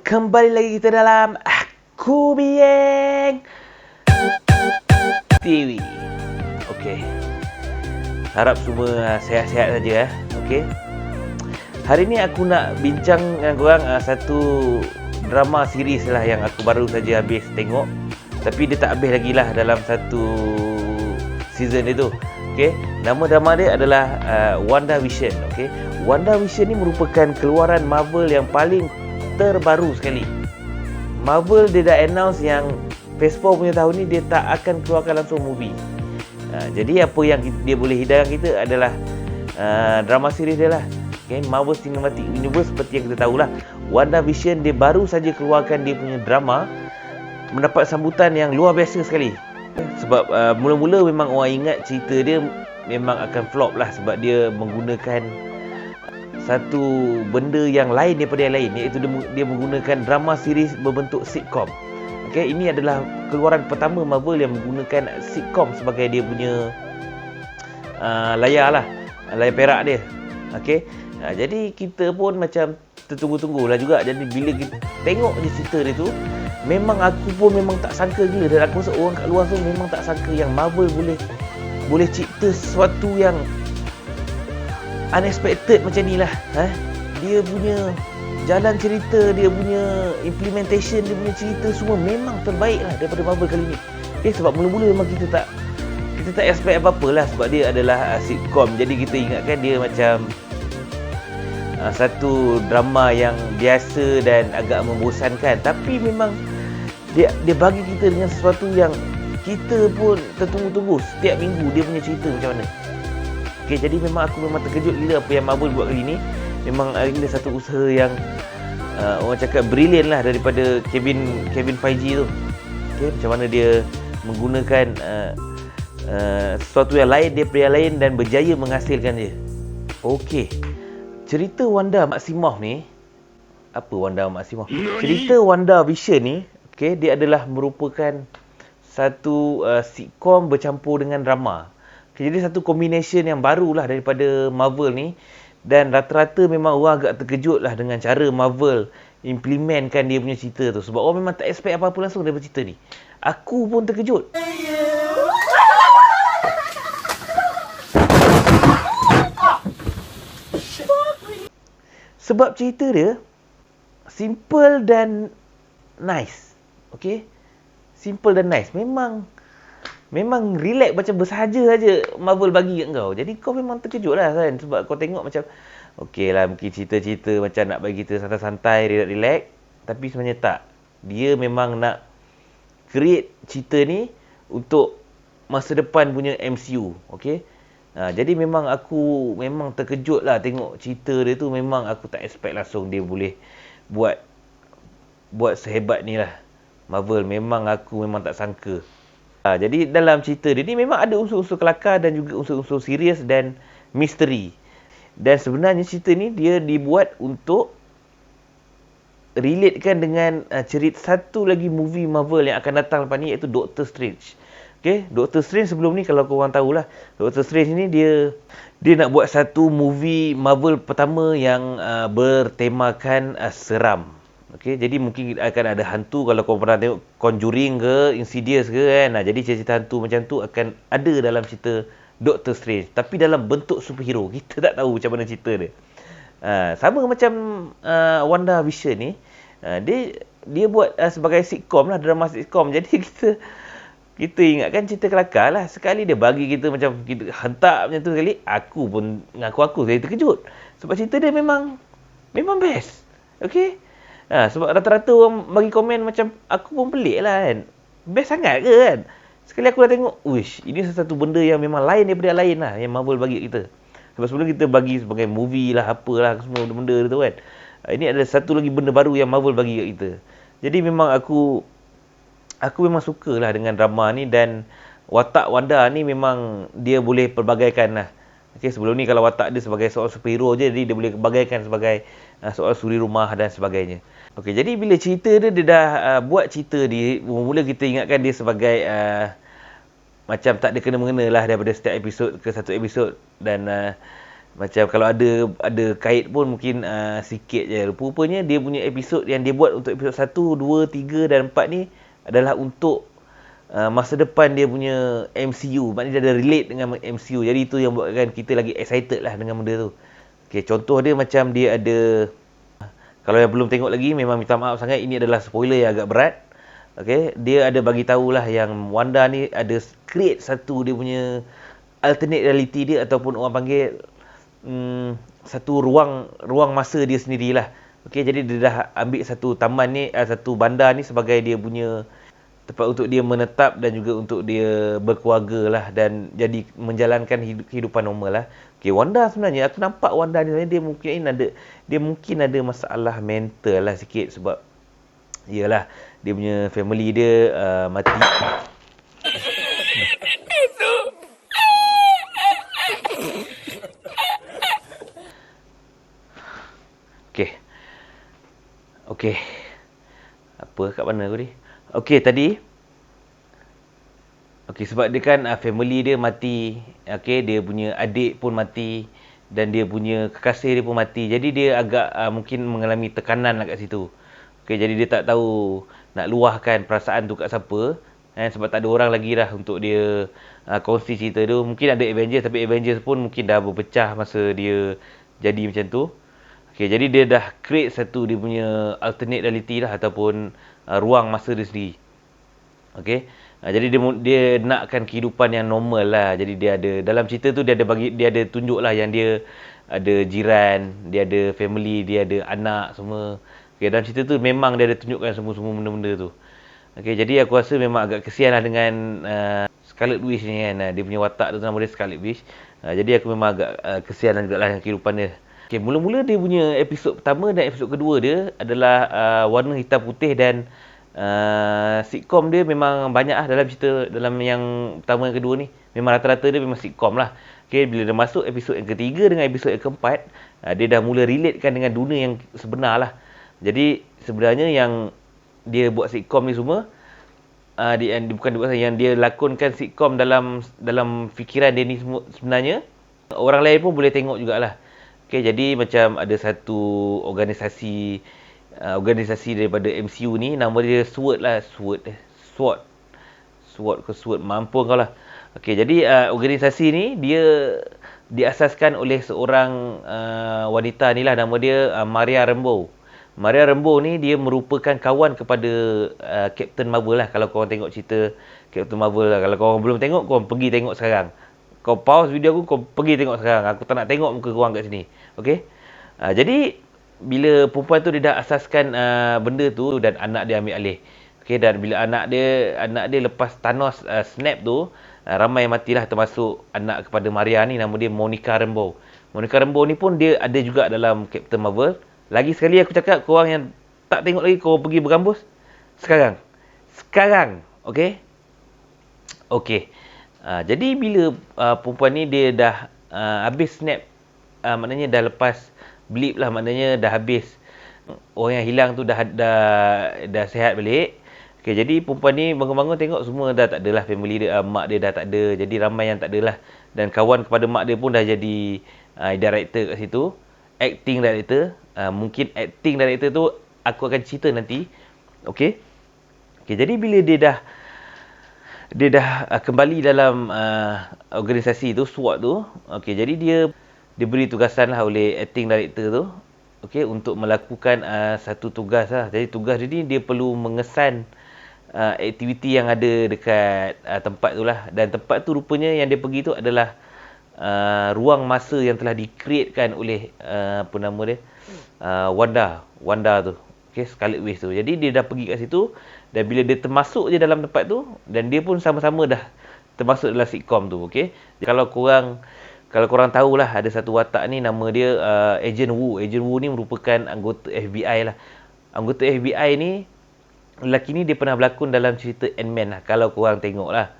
Kembali lagi kita dalam Aku Bieng TV. Okey. Harap semua sihat-sihat saja. Okey. Hari ni aku nak bincang dengan korang satu drama series lah yang aku baru saja habis tengok. Tapi dia tak habis lagi lah dalam satu season dia tu. Okey. Nama drama dia adalah WandaVision. Okey. WandaVision ni merupakan keluaran Marvel yang paling terbaru sekali. Marvel dia dah announce yang Phase 4 punya tahun ni dia tak akan keluarkan langsung movie. Jadi apa yang dia boleh hidangkan kita adalah drama series dia lah. Okay, Marvel Cinematic Universe seperti yang kita tahulah. WandaVision dia baru saja keluarkan dia punya drama, mendapat sambutan yang luar biasa sekali. Sebab mula-mula memang orang ingat cerita dia memang akan flop lah, sebab dia menggunakan satu benda yang lain daripada yang lain, iaitu dia menggunakan drama series berbentuk sitcom. Okey, ini adalah keluaran pertama Marvel yang menggunakan sitcom sebagai dia punya layar perak dia. Okey, jadi kita pun macam tertunggu-tunggulah juga. Jadi bila kita tengok je cerita dia tu, memang aku pun memang tak sangka gila, dan aku rasa orang kat luar tu memang tak sangka yang Marvel boleh cipta sesuatu yang unexpected macam ni lah. Dia punya jalan cerita, dia punya implementation, dia punya cerita semua memang terbaik lah daripada Marvel kali ni. Okay, sebab mula-mula memang kita tak expect apa-apa lah, sebab dia adalah sitcom. Jadi kita ingatkan dia macam satu drama yang biasa dan agak membosankan. Tapi memang dia bagi kita dengan sesuatu yang kita pun tertunggu-tunggu. Setiap minggu dia punya cerita macam mana. Okay, jadi aku memang terkejut gila apa yang Marvel buat kali ni. Memang ada satu usaha yang orang cakap brilliant lah daripada Kevin Feige tu. Okay, macam mana dia menggunakan sesuatu yang lain daripada yang lain dan berjaya menghasilkan dia. Okay, cerita Wanda Maximoff ni, apa Wanda Maximoff? Cerita WandaVision ni, okay, dia adalah merupakan satu sitcom bercampur dengan drama. Jadi satu combination yang barulah daripada Marvel ni, dan rata-rata memang orang agak terkejut lah dengan cara Marvel implementkan dia punya cerita tu, sebab orang memang tak expect apa-apa langsung daripada cerita ni. Aku pun terkejut. Sebab cerita dia simple dan nice. Okay, simple dan nice. Memang relax, macam bersahaja saja Marvel bagi kat kau. Jadi kau memang terkejut lah kan, sebab kau tengok macam okey lah, mungkin cerita-cerita macam nak bagi kita santai-santai, relax. Tapi sebenarnya tak. Dia memang nak create cerita ni untuk masa depan punya MCU. Okey. Jadi memang aku memang terkejut lah tengok cerita dia tu. Memang aku tak expect langsung dia boleh buat sehebat ni lah. Marvel memang aku memang tak sangka. Jadi dalam cerita dia ni memang ada unsur-unsur kelakar dan juga unsur-unsur serius dan misteri. Dan sebenarnya cerita ni dia dibuat untuk relatekan dengan cerita satu lagi movie Marvel yang akan datang lepas ni, iaitu Doctor Strange. Okay, Doctor Strange sebelum ni kalau korang tahulah, Doctor Strange ni dia nak buat satu movie Marvel pertama yang bertemakan seram. Okay, jadi mungkin akan ada hantu. Kalau kau pernah tengok Conjuring ke, Insidious ke kan. Jadi cerita hantu macam tu akan ada dalam cerita Doctor Strange. Tapi dalam bentuk superhero. Kita tak tahu macam mana cerita dia. Sama macam WandaVision ni. Dia buat sebagai sitcom lah, drama sitcom. Jadi kita ingatkan cerita kelakar lah. Sekali dia bagi kita macam kita hentak macam tu sekali. Aku pun ngaku saya terkejut. Sebab cerita dia memang best. Okay. Sebab rata-rata orang bagi komen macam aku pun pelik lah kan. Best sangat ke kan? Sekali aku dah tengok, wish, ini satu benda yang memang lain daripada yang lain lah yang Marvel bagi kita. Sebab sebelum kita bagi sebagai movie lah, apalah, semua benda-benda tu kan. Ini adalah satu lagi benda baru yang Marvel bagi kat kita. Jadi memang aku memang sukalah dengan drama ni, dan watak Wanda ni memang dia boleh pelbagaikan lah. Okay, sebelum ni kalau watak dia sebagai seorang superhero je, jadi dia boleh bagaikan sebagai seorang suri rumah dan sebagainya. Okey, jadi bila cerita dia dah buat cerita dia, mula kita ingatkan dia sebagai macam tak ada kena-mengena lah daripada setiap episod ke satu episod, dan Macam kalau ada kait pun mungkin sikit je. Rupanya dia punya episod yang dia buat untuk episod 1, 2, 3 dan 4 ni adalah untuk masa depan dia punya MCU. Maknanya dia ada relate dengan MCU. Jadi itu yang buatkan kita lagi excited lah dengan benda tu. Okay, contoh dia macam dia ada, kalau yang belum tengok lagi memang minta maaf sangat, ini adalah spoiler yang agak berat. Okay, dia ada bagi tahulah yang Wanda ni ada create satu dia punya alternate reality dia, ataupun orang panggil satu ruang masa dia sendirilah. Okay, jadi dia dah ambil satu taman ni, satu bandar ni sebagai dia punya tempat untuk dia menetap dan juga untuk dia berkeluarga lah dan jadi menjalankan kehidupan normal lah. Okay, Wanda sebenarnya aku nampak Wanda ni sebenarnya dia mungkin ada masalah mental lah sikit, sebab iyalah dia punya family dia mati. Okey. Okey. Apa kat mana aku ni? Okey, tadi. Okey, sebab dia kan family dia mati. Okey, dia punya adik pun mati dan dia punya kekasih dia pun mati. Jadi dia agak mungkin mengalami tekanan lah kat situ. Okey, jadi dia tak tahu nak luahkan perasaan tu kat siapa. Sebab tak ada orang lagi lah untuk dia kongsi cerita tu. Mungkin ada Avengers, tapi Avengers pun mungkin dah berpecah masa dia jadi macam tu. Okay, jadi dia dah create satu dia punya alternate reality lah, ataupun ruang masa dia sendiri. Okay, jadi dia nakkan kehidupan yang normal lah. Jadi dia ada dalam cerita tu dia ada tunjuk lah yang dia ada jiran, dia ada family, dia ada anak semua. Okay, dalam cerita tu memang dia ada tunjukkan semua benda-benda tu. Okay, jadi aku rasa memang agak kesian lah dengan Scarlet Witch ni kan. Dia punya watak tu nama dia Scarlet Witch. Jadi aku memang agak kesian juga lah dengan kehidupan dia. Okay, mula-mula dia punya episod pertama dan episod kedua dia adalah warna hitam putih, dan sitcom dia memang banyak lah dalam cerita, dalam yang pertama dan kedua ni. Memang rata-rata dia memang sitcom lah. Okay, bila dia masuk episod yang ketiga dengan episod yang keempat, dia dah mula relatekan dengan dunia yang sebenar lah. Jadi sebenarnya yang dia buat sitcom ni semua, yang dia lakonkan sitcom dalam fikiran dia ni semua, sebenarnya orang lain pun boleh tengok jugalah. Okay, jadi macam ada satu organisasi daripada MCU ni, nama dia SWORD lah. SWORD, mampu kau lah. Okay, jadi organisasi ni dia diasaskan oleh seorang wanita ni lah, nama dia Maria Rambeau. Maria Rambeau ni dia merupakan kawan kepada Captain Marvel lah. Kalau korang tengok cerita Captain Marvel lah, kalau korang belum tengok, korang pergi tengok sekarang. Kau pause video aku, kau pergi tengok sekarang. Aku tak nak tengok muka korang kat sini. Okay? Jadi, bila perempuan tu dia dah asaskan benda tu dan anak dia ambil alih. Okay, dan bila anak dia lepas Thanos snap tu, ramai yang matilah, termasuk anak kepada Maria ni, nama dia Monica Rambeau. Monica Rambeau ni pun dia ada juga dalam Captain Marvel. Lagi sekali aku cakap, korang yang tak tengok lagi, korang pergi bergambus sekarang. Okay? Okay. Jadi bila perempuan ni dia dah habis snap, maknanya dah lepas blip lah, maknanya dah habis, orang yang hilang tu dah sihat balik. Okay, jadi perempuan ni bangun-bangun tengok semua dah tak adalah, family dia, mak dia dah tak ada, jadi ramai yang tak adalah, dan kawan kepada mak dia pun dah jadi director kat situ, acting director. Mungkin acting director tu aku akan cerita nanti. Okay, jadi bila dia dah kembali dalam organisasi tu, SWORD tu. Okey, jadi dia diberi tugasan lah oleh acting director tu, okey, untuk melakukan satu tugas lah. Jadi tugas dia ni, dia perlu mengesan aktiviti yang ada dekat tempat tu lah. Dan tempat tu rupanya yang dia pergi tu adalah ruang masa yang telah di-createkan oleh apa nama dia, Wanda tu. Okay, Scarlet Witch tu. Jadi dia dah pergi kat situ, dan bila dia termasuk je dalam tempat tu, dan dia pun sama-sama dah termasuk dalam sitcom tu. Okay, kalau korang tahulah, ada satu watak ni nama dia Agent Woo. Agent Woo ni merupakan anggota FBI lah. Anggota FBI ni, lelaki ni dia pernah berlakon dalam cerita Ant-Man lah, kalau korang tengok lah.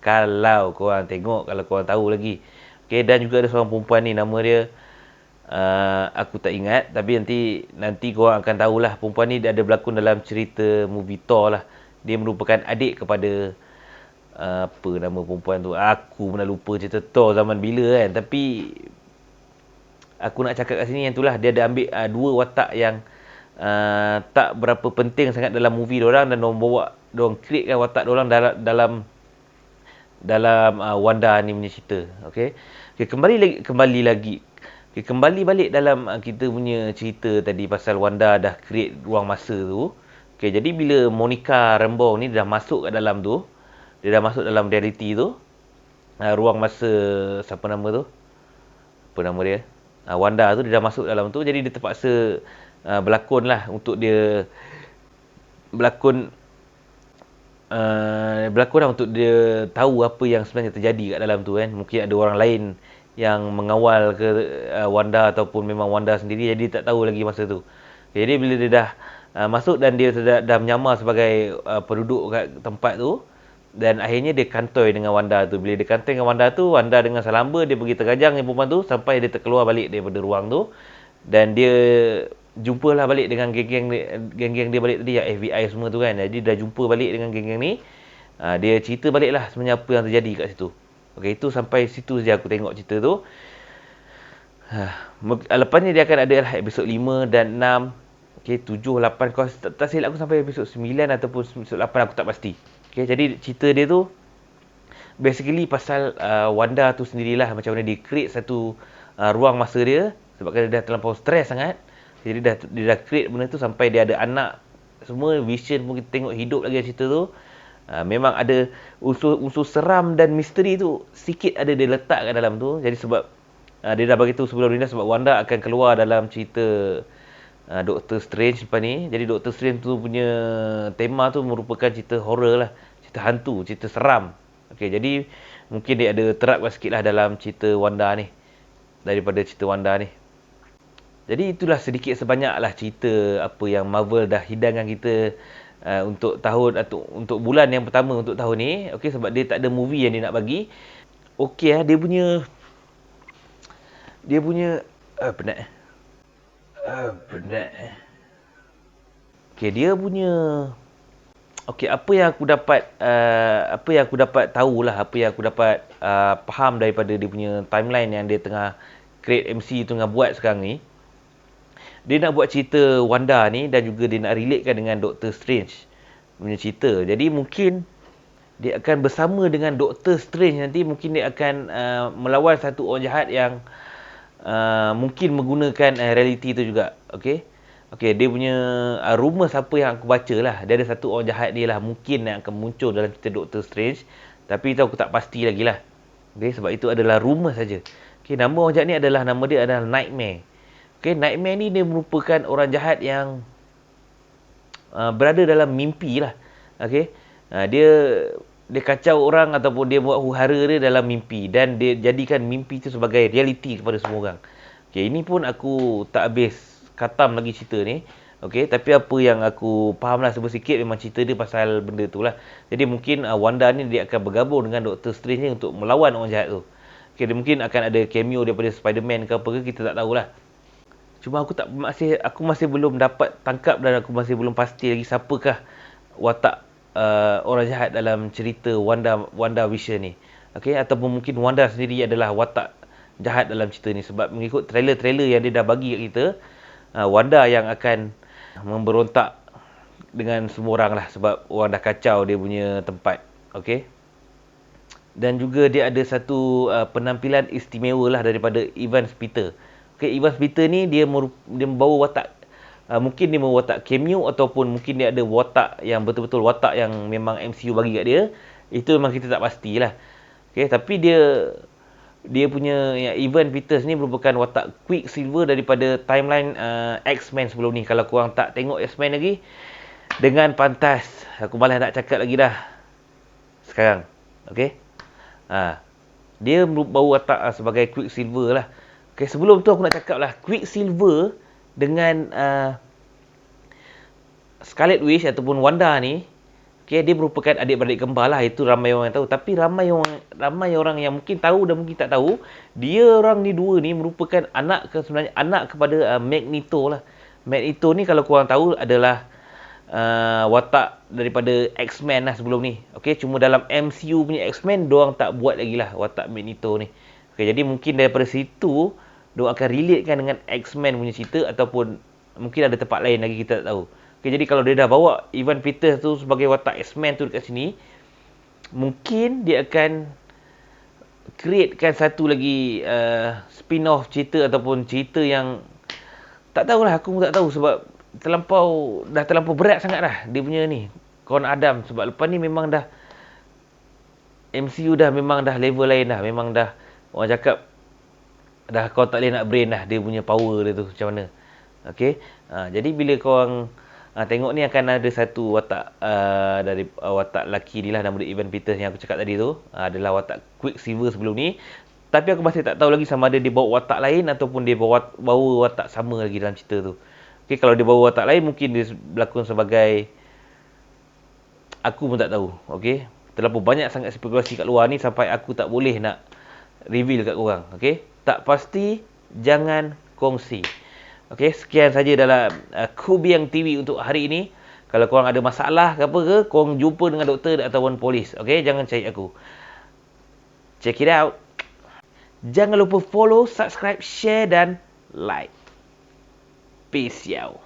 Kalau korang tahu lagi. Okay, dan juga ada seorang perempuan ni, nama dia aku tak ingat, tapi nanti korang akan tahulah. Perempuan ni dia ada berlakon dalam cerita movie Thor lah. Dia merupakan adik kepada apa nama perempuan tu, aku pernah lupa cerita Thor zaman bila kan. Tapi aku nak cakap kat sini yang itulah, dia ada ambil dua watak yang tak berapa penting sangat dalam movie diorang, dan diorang createkan watak diorang dalam Wanda ni punya cerita. Okey. Okay, kembali lagi. Okay, kembali balik dalam kita punya cerita tadi pasal Wanda dah create ruang masa tu. Okay, jadi bila Monica Rambeau ni dah masuk kat dalam tu, dia dah masuk dalam reality tu, ruang masa, siapa nama tu? Apa nama dia? Wanda tu, dia dah masuk dalam tu, jadi dia terpaksa berlakon lah untuk dia berlakon lah untuk dia tahu apa yang sebenarnya terjadi kat dalam tu kan. Mungkin ada orang lain yang mengawal ke Wanda, ataupun memang Wanda sendiri, jadi dia tak tahu lagi masa tu. Jadi bila dia dah masuk dan dia dah menyamar sebagai penduduk kat tempat tu, dan akhirnya dia kantoi dengan Wanda tu. Bila dia kantoi dengan Wanda tu, Wanda dengan salamba dia pergi terkajang dengan perempuan tu sampai dia terkeluar balik daripada ruang tu, dan dia jumpalah balik dengan geng-geng dia balik tadi, yang FBI semua tu kan. Jadi dah jumpa balik dengan geng-geng ni. Dia cerita balik lah sebenarnya apa yang terjadi kat situ. Okay, itu sampai situ saja aku tengok cerita tu. Lepas ni dia akan ada lah episod 5 dan 6. Okay, 7, 8. Kalau tak silap aku sampai episod 9 ataupun episod 8, aku tak pasti. Okay, jadi cerita dia tu basically pasal Wanda tu sendirilah, macam mana dia create satu ruang masa dia, sebabkan dia dah terlampau stres sangat. Jadi dia dah create benda tu sampai dia ada anak semua. Vision pun kita tengok hidup lagi cerita tu. Memang ada unsur seram dan misteri tu sikit ada dia letak kat dalam tu. Jadi sebab dia dah bagi tahu sebelum ni sebab Wanda akan keluar dalam cerita Doctor Strange lepas ni. Jadi Doctor Strange tu punya tema tu merupakan cerita horror lah, cerita hantu, cerita seram. Okay, jadi mungkin dia ada terapkan sikit lah dalam cerita Wanda ni, daripada cerita Wanda ni. Jadi itulah sedikit sebanyak lah cerita apa yang Marvel dah hidangkan kita untuk tahun, atau untuk bulan yang pertama untuk tahun ni. Okey, sebab dia tak ada movie yang dia nak bagi. Okey dia punya penat. Okey, dia punya apa yang aku dapat tahulah, apa yang aku dapat faham daripada dia punya timeline yang dia tengah create MC tu tengah buat sekarang ni. Dia nak buat cerita Wanda ni, dan juga dia nak relatekan dengan Doctor Strange punya cerita. Jadi mungkin dia akan bersama dengan Doctor Strange nanti. Mungkin dia akan melawan satu orang jahat yang mungkin menggunakan reality tu juga. Okey, dia punya rumours apa yang aku baca lah, dia ada satu orang jahat dia lah mungkin yang akan muncul dalam cerita Doctor Strange. Tapi itu aku tak pasti lagi lah. Okay, sebab itu adalah rumours saja. Okay, nama orang jahat ni nama dia adalah Nightmare. Okay, Nightmare ni dia merupakan orang jahat yang berada dalam mimpi lah. Okay, dia kacau orang ataupun dia buat huru-hara dia dalam mimpi, dan dia jadikan mimpi itu sebagai reality kepada semua orang. Okay, ini pun aku tak habis khatam lagi cerita ni. Okay, tapi apa yang aku faham lah sikit memang cerita dia pasal benda tu lah. Jadi mungkin Wanda ni dia akan bergabung dengan Doctor Strange ni untuk melawan orang jahat tu. Okay, dia mungkin akan ada cameo daripada Spider-Man ke apa ke, kita tak tahulah. Cuma aku masih belum dapat tangkap, dan aku masih belum pasti lagi siapakah watak orang jahat dalam cerita Wanda Vision ni. Okey, ataupun mungkin Wanda sendiri adalah watak jahat dalam cerita ni, sebab mengikut trailer-trailer yang dia dah bagi kat kita, Wanda yang akan memberontak dengan semua orang lah, sebab orang dah kacau dia punya tempat. Okey. Dan juga dia ada satu penampilan istimewa lah daripada Evans Peter. Okay, Evans Peter ni dia membawa watak, mungkin dia membawa watak cameo, ataupun mungkin dia ada watak yang betul-betul watak yang memang MCU bagi kat dia. Itu memang kita tak pastilah. Okay, tapi dia punya yang Evan Peters ni merupakan watak Quicksilver daripada timeline X-Men sebelum ni. Kalau korang tak tengok X-Men lagi, dengan pantas, aku malas nak cakap lagi dah sekarang. Okay, dia bawa watak sebagai Quicksilver lah. Okay, sebelum tu aku nak cakap lah, Quicksilver dengan Scarlet Witch ataupun Wanda ni, okay, dia merupakan adik-beradik kembar lah. Itu ramai orang yang tahu. Tapi ramai orang yang mungkin tahu dan mungkin tak tahu, dia orang ni dua ni merupakan sebenarnya anak kepada Magneto lah. Magneto ni kalau korang tahu adalah watak daripada X-Men lah sebelum ni. Okay, cuma dalam MCU punya X-Men, diorang tak buat lagi lah watak Magneto ni. Okay, jadi mungkin daripada situ Diorang akan relatekan dengan X-Men punya cerita, ataupun mungkin ada tempat lain lagi kita tak tahu. Okay, jadi kalau dia dah bawa Evan Peters tu sebagai watak X-Men tu dekat sini, mungkin dia akan createkan satu lagi spin-off cerita ataupun cerita yang tak tahulah, aku pun tak tahu sebab dah terlampau berat sangat dah dia punya ni kawan Adam. Sebab lepas ni memang dah MCU memang dah level lain dah, memang dah orang cakap dah kau tak boleh nak brain dah dia punya power dia tu macam mana. Okey, jadi bila korang tengok ni akan ada satu watak dari watak lelaki ni lah, nama dia Evan Peters yang aku cakap tadi tu, adalah watak Quicksilver sebelum ni. Tapi aku masih tak tahu lagi sama ada dia bawa watak lain ataupun dia bawa watak sama lagi dalam cerita tu. Okey, kalau dia bawa watak lain mungkin dia berlakon sebagai, aku pun tak tahu. Okey, terlalu banyak sangat spekulasi kat luar ni sampai aku tak boleh nak reveal kat korang. Okey, tak pasti jangan kongsi. Okey, sekian saja dalam Kubiang TV untuk hari ini. Kalau korang ada masalah ke apa ke, korang jumpa dengan doktor ataupun polis. Okey, jangan cari aku. Check it out. Jangan lupa follow, subscribe, share dan like. Peace out.